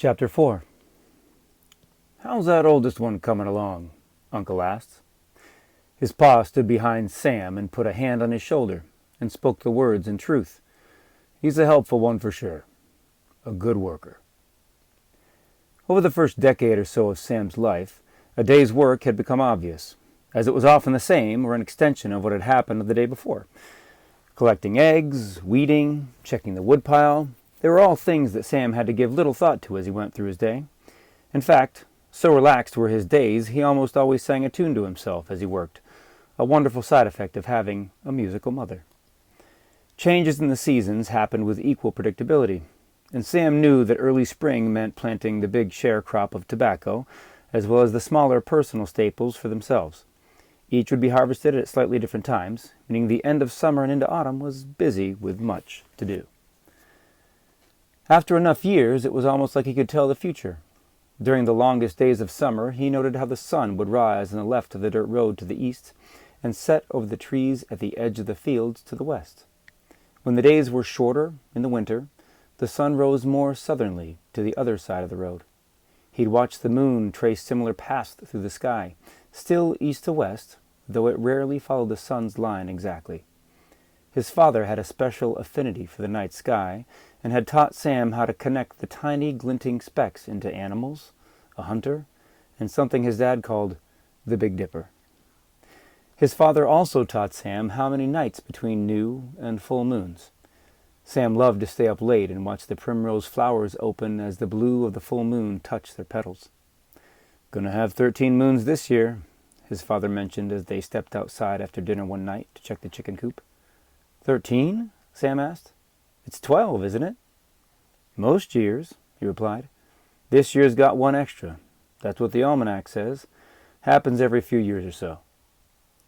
Chapter 4. "How's that oldest one coming along?" Uncle asked. His pa stood behind Sam and put a hand on his shoulder and spoke the words in truth. "He's a helpful one for sure. A good worker." Over the first decade or so of Sam's life, a day's work had become obvious, as it was often the same or an extension of what had happened the day before. Collecting eggs, weeding, checking the woodpile, they were all things that Sam had to give little thought to as he went through his day. In fact, so relaxed were his days, he almost always sang a tune to himself as he worked, a wonderful side effect of having a musical mother. Changes in the seasons happened with equal predictability, and Sam knew that early spring meant planting the big share crop of tobacco, as well as the smaller personal staples for themselves. Each would be harvested at slightly different times, meaning the end of summer and into autumn was busy with much to do. After enough years, it was almost like he could tell the future. During the longest days of summer, he noted how the sun would rise on the left of the dirt road to the east and set over the trees at the edge of the fields to the west. When the days were shorter in the winter, the sun rose more southernly to the other side of the road. He'd watch the moon trace similar paths through the sky, still east to west, though it rarely followed the sun's line exactly. His father had a special affinity for the night sky and had taught Sam how to connect the tiny glinting specks into animals, a hunter, and something his dad called the Big Dipper. His father also taught Sam how many nights between new and full moons. Sam loved to stay up late and watch the primrose flowers open as the blue of the full moon touched their petals. "Gonna have 13 moons this year," his father mentioned as they stepped outside after dinner one night to check the chicken coop. 13? Sam asked. "It's 12, isn't it?" "Most years," he replied. "This year's got one extra. That's what the almanac says. Happens every few years or so."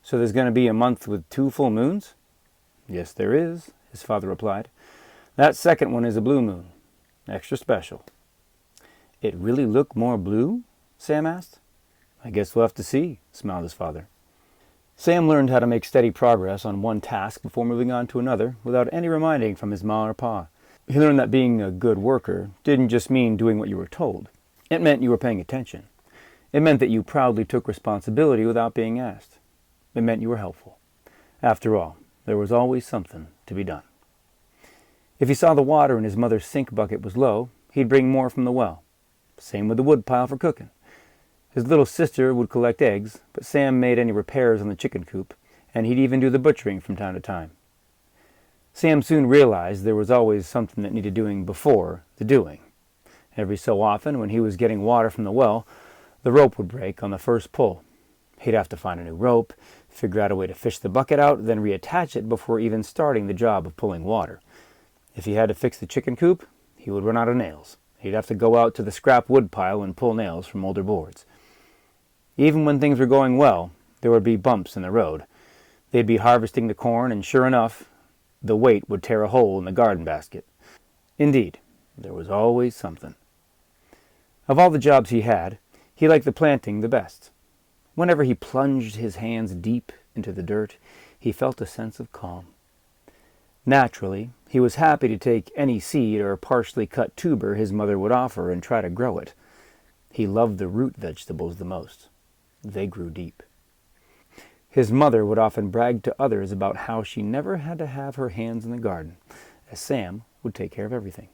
"So there's going to be a month with 2 full moons?" "Yes, there is," his father replied. "That second one is a blue moon. Extra special." "It really look more blue?" Sam asked. "I guess we'll have to see," smiled his father. Sam learned how to make steady progress on one task before moving on to another without any reminding from his ma or pa. He learned that being a good worker didn't just mean doing what you were told. It meant you were paying attention. It meant that you proudly took responsibility without being asked. It meant you were helpful. After all, there was always something to be done. If he saw the water in his mother's sink bucket was low, he'd bring more from the well. Same with the wood pile for cooking. His little sister would collect eggs, but Sam made any repairs on the chicken coop, and he'd even do the butchering from time to time. Sam soon realized there was always something that needed doing before the doing. Every so often, when he was getting water from the well, the rope would break on the first pull. He'd have to find a new rope, figure out a way to fish the bucket out, then reattach it before even starting the job of pulling water. If he had to fix the chicken coop, he would run out of nails. He'd have to go out to the scrap wood pile and pull nails from older boards. Even when things were going well, there would be bumps in the road. They'd be harvesting the corn, and sure enough, the weight would tear a hole in the garden basket. Indeed, there was always something. Of all the jobs he had, he liked the planting the best. Whenever he plunged his hands deep into the dirt, he felt a sense of calm. Naturally, he was happy to take any seed or partially cut tuber his mother would offer and try to grow it. He loved the root vegetables the most. They grew deep. His mother would often brag to others about how she never had to have her hands in the garden, as Sam would take care of everything.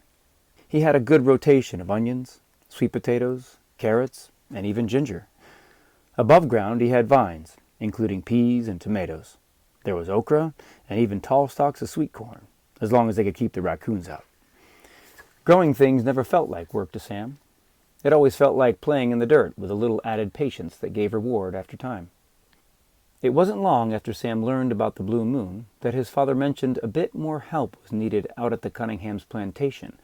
He had a good rotation of onions, sweet potatoes, carrots, and even ginger. Above ground he had vines, including peas and tomatoes. There was okra and even tall stalks of sweet corn, as long as they could keep the raccoons out. Growing things never felt like work to Sam. It always felt like playing in the dirt with a little added patience that gave reward after time. It wasn't long after Sam learned about the blue moon that his father mentioned a bit more help was needed out at the Cunningham's plantation,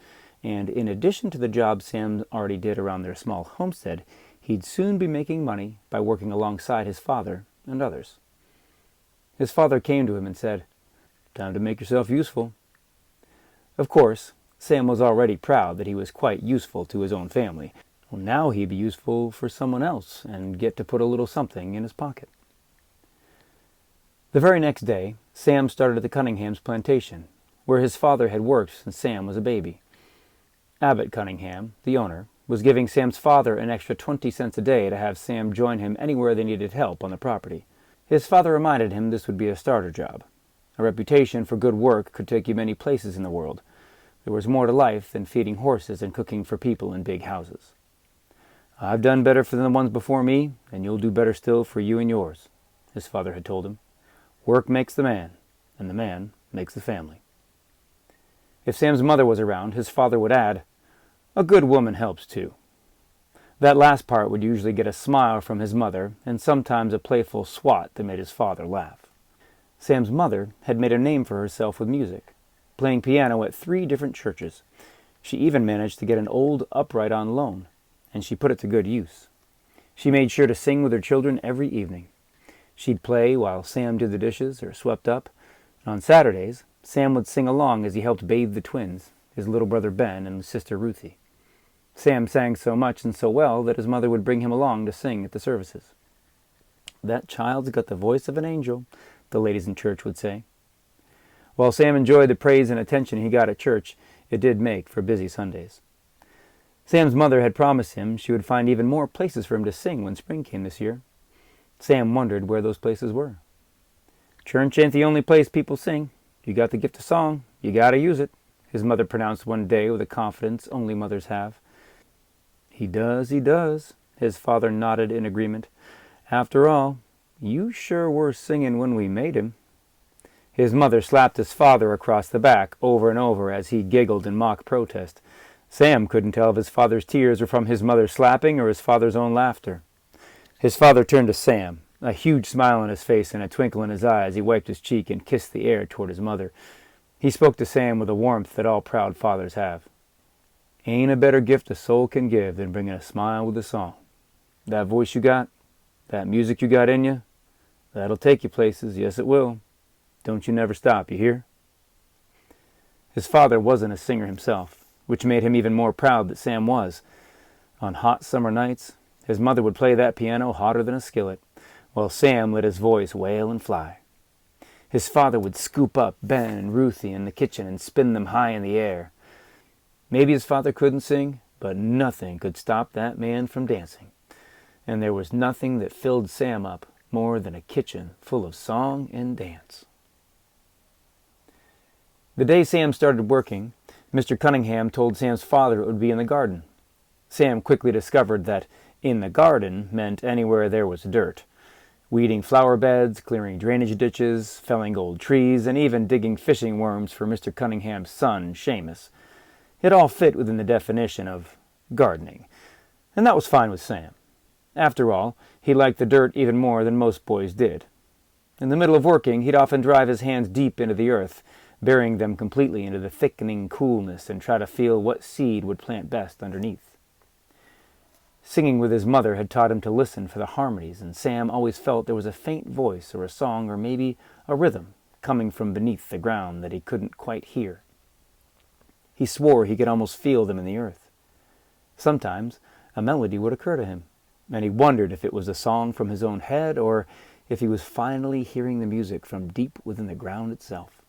and in addition to the job Sam already did around their small homestead, he'd soon be making money by working alongside his father and others. His father came to him and said, "Time to make yourself useful." Of course, Sam was already proud that he was quite useful to his own family. Well, now he'd be useful for someone else and get to put a little something in his pocket. The very next day, Sam started at the Cunningham's plantation, where his father had worked since Sam was a baby. Abbott Cunningham, the owner, was giving Sam's father an extra 20 cents a day to have Sam join him anywhere they needed help on the property. His father reminded him this would be a starter job. A reputation for good work could take you many places in the world. There was more to life than feeding horses and cooking for people in big houses. "I've done better for the ones before me, and you'll do better still for you and yours," his father had told him. "Work makes the man, and the man makes the family." If Sam's mother was around, his father would add, "A good woman helps too." That last part would usually get a smile from his mother, and sometimes a playful swat that made his father laugh. Sam's mother had made a name for herself with music, playing piano at 3 different churches. She even managed to get an old upright on loan, and she put it to good use. She made sure to sing with her children every evening. She'd play while Sam did the dishes or swept up, and on Saturdays, Sam would sing along as he helped bathe the twins, his little brother Ben and sister Ruthie. Sam sang so much and so well that his mother would bring him along to sing at the services. "That child's got the voice of an angel," the ladies in church would say. While Sam enjoyed the praise and attention he got at church, it did make for busy Sundays. Sam's mother had promised him she would find even more places for him to sing when spring came this year. Sam wondered where those places were. "Church ain't the only place people sing. You got the gift of song, you gotta use it," his mother pronounced one day with a confidence only mothers have. He does," his father nodded in agreement. "After all, you sure were singing when we made him." His mother slapped his father across the back over and over as he giggled in mock protest. Sam couldn't tell if his father's tears were from his mother's slapping or his father's own laughter. His father turned to Sam, a huge smile on his face and a twinkle in his eye as he wiped his cheek and kissed the air toward his mother. He spoke to Sam with a warmth that all proud fathers have. "Ain't a better gift a soul can give than bringing a smile with a song. That voice you got, that music you got in you, that'll take you places, yes it will. Don't you never stop, you hear?" His father wasn't a singer himself, which made him even more proud that Sam was. On hot summer nights, his mother would play that piano hotter than a skillet, while Sam let his voice wail and fly. His father would scoop up Ben and Ruthie in the kitchen and spin them high in the air. Maybe his father couldn't sing, but nothing could stop that man from dancing. And there was nothing that filled Sam up more than a kitchen full of song and dance. The day Sam started working, Mr. Cunningham told Sam's father it would be in the garden. Sam quickly discovered that "in the garden" meant anywhere there was dirt. Weeding flower beds, clearing drainage ditches, felling old trees, and even digging fishing worms for Mr. Cunningham's son, Seamus. It all fit within the definition of gardening, and that was fine with Sam. After all, he liked the dirt even more than most boys did. In the middle of working, he'd often drive his hands deep into the earth, burying them completely into the thickening coolness and try to feel what seed would plant best underneath. Singing with his mother had taught him to listen for the harmonies, and Sam always felt there was a faint voice or a song or maybe a rhythm coming from beneath the ground that he couldn't quite hear. He swore he could almost feel them in the earth. Sometimes a melody would occur to him, and he wondered if it was a song from his own head or if he was finally hearing the music from deep within the ground itself.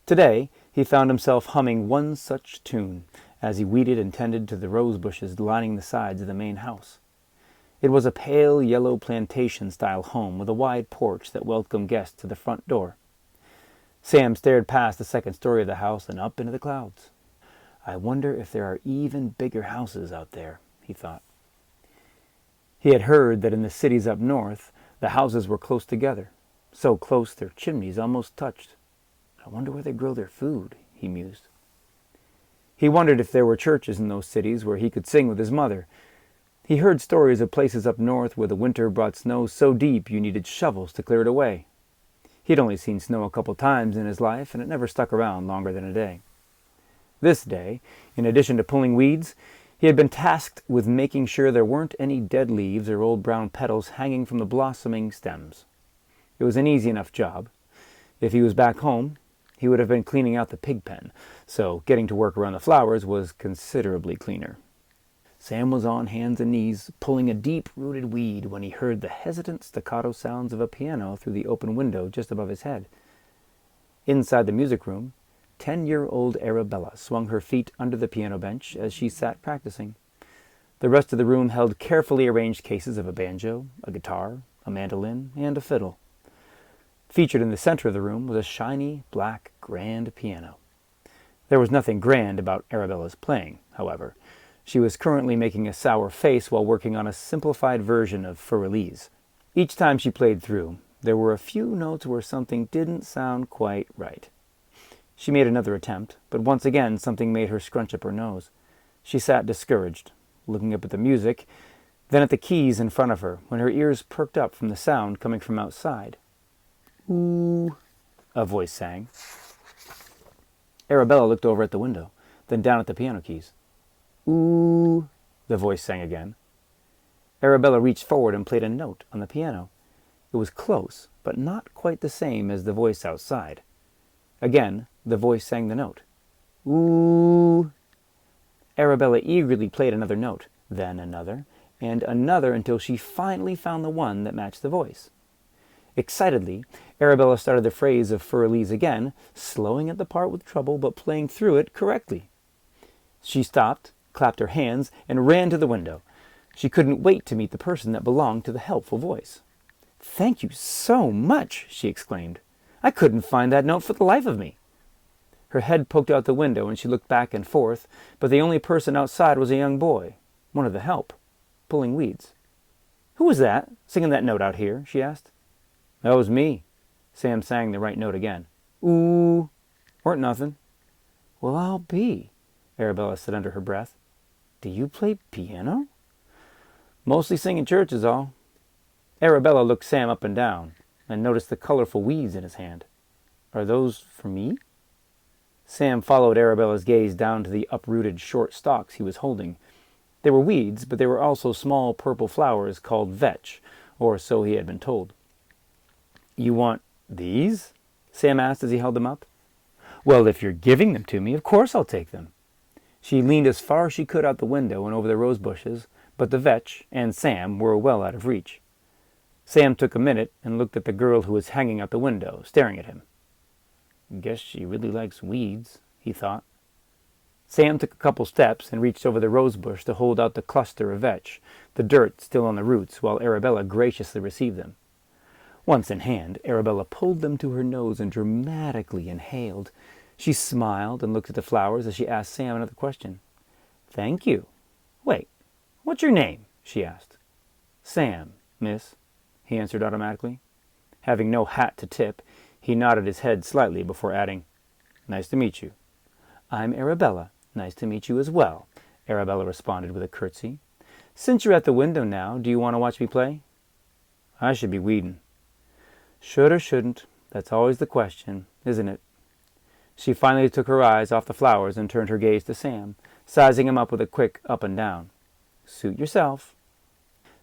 Today he found himself humming one such tune as he weeded and tended to the rose bushes lining the sides of the main house. It was a pale yellow plantation-style home with a wide porch that welcomed guests to the front door. Sam stared past the second story of the house and up into the clouds. "I wonder if there are even bigger houses out there," he thought. He had heard that in the cities up north, the houses were close together, so close their chimneys almost touched. "I wonder where they grow their food," he mused. He wondered if there were churches in those cities where he could sing with his mother. He heard stories of places up north where the winter brought snow so deep you needed shovels to clear it away. He'd only seen snow a couple times in his life, and it never stuck around longer than a day. This day, in addition to pulling weeds, he had been tasked with making sure there weren't any dead leaves or old brown petals hanging from the blossoming stems. It was an easy enough job. If he was back home, he would have been cleaning out the pig pen, so getting to work around the flowers was considerably cleaner. Sam was on hands and knees, pulling a deep-rooted weed when he heard the hesitant staccato sounds of a piano through the open window just above his head. Inside the music room, 10-year-old Arabella swung her feet under the piano bench as she sat practicing. The rest of the room held carefully arranged cases of a banjo, a guitar, a mandolin, and a fiddle. Featured in the center of the room was a shiny, black, grand piano. There was nothing grand about Arabella's playing, however. She was currently making a sour face while working on a simplified version of Für Elise. Each time she played through, there were a few notes where something didn't sound quite right. She made another attempt, but once again something made her scrunch up her nose. She sat discouraged, looking up at the music, then at the keys in front of her, when her ears perked up from the sound coming from outside. "Ooh," a voice sang. Arabella looked over at the window, then down at the piano keys. "Ooh," the voice sang again. Arabella reached forward and played a note on the piano. It was close, but not quite the same as the voice outside. Again, the voice sang the note. "Ooh." Arabella eagerly played another note, then another, and another until she finally found the one that matched the voice. Excitedly, Arabella started the phrase of Für Elise again, slowing at the part with trouble but playing through it correctly. She stopped, clapped her hands, and ran to the window. She couldn't wait to meet the person that belonged to the helpful voice. "Thank you so much," she exclaimed. "I couldn't find that note for the life of me." Her head poked out the window and she looked back and forth, but the only person outside was a young boy, one of the help, pulling weeds. "Who was that, singing that note out here?" she asked. "That was me." Sam sang the right note again. "Ooh." "Weren't nothing." "Well, I'll be," Arabella said under her breath. "Do you play piano?" "Mostly sing in church is all." Arabella looked Sam up and down, and noticed the colorful weeds in his hand. "Are those for me?" Sam followed Arabella's gaze down to the uprooted short stalks he was holding. They were weeds, but they were also small purple flowers called vetch, or so he had been told. "You want these?" Sam asked as he held them up. "Well, if you're giving them to me, of course I'll take them." She leaned as far as she could out the window and over the rose bushes, but the vetch and Sam were well out of reach. Sam took a minute and looked at the girl who was hanging out the window, staring at him. "Guess she really likes weeds," he thought. Sam took a couple steps and reached over the rose bush to hold out the cluster of vetch, the dirt still on the roots, while Arabella graciously received them. Once in hand, Arabella pulled them to her nose and dramatically inhaled. She smiled and looked at the flowers as she asked Sam another question. "Thank you. Wait, what's your name?" she asked. "Sam, miss," he answered automatically. Having no hat to tip, he nodded his head slightly before adding, "Nice to meet you." "I'm Arabella. Nice to meet you as well," Arabella responded with a curtsy. "Since you're at the window now, do you want to watch me play?" "I should be weeding." "Should or shouldn't, that's always the question, isn't it?" She finally took her eyes off the flowers and turned her gaze to Sam, sizing him up with a quick up and down. "Suit yourself."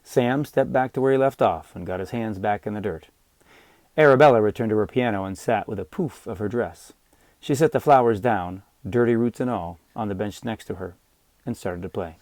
Sam stepped back to where he left off and got his hands back in the dirt. Arabella returned to her piano and sat with a poof of her dress. She set the flowers down, dirty roots and all, on the bench next to her, and started to play.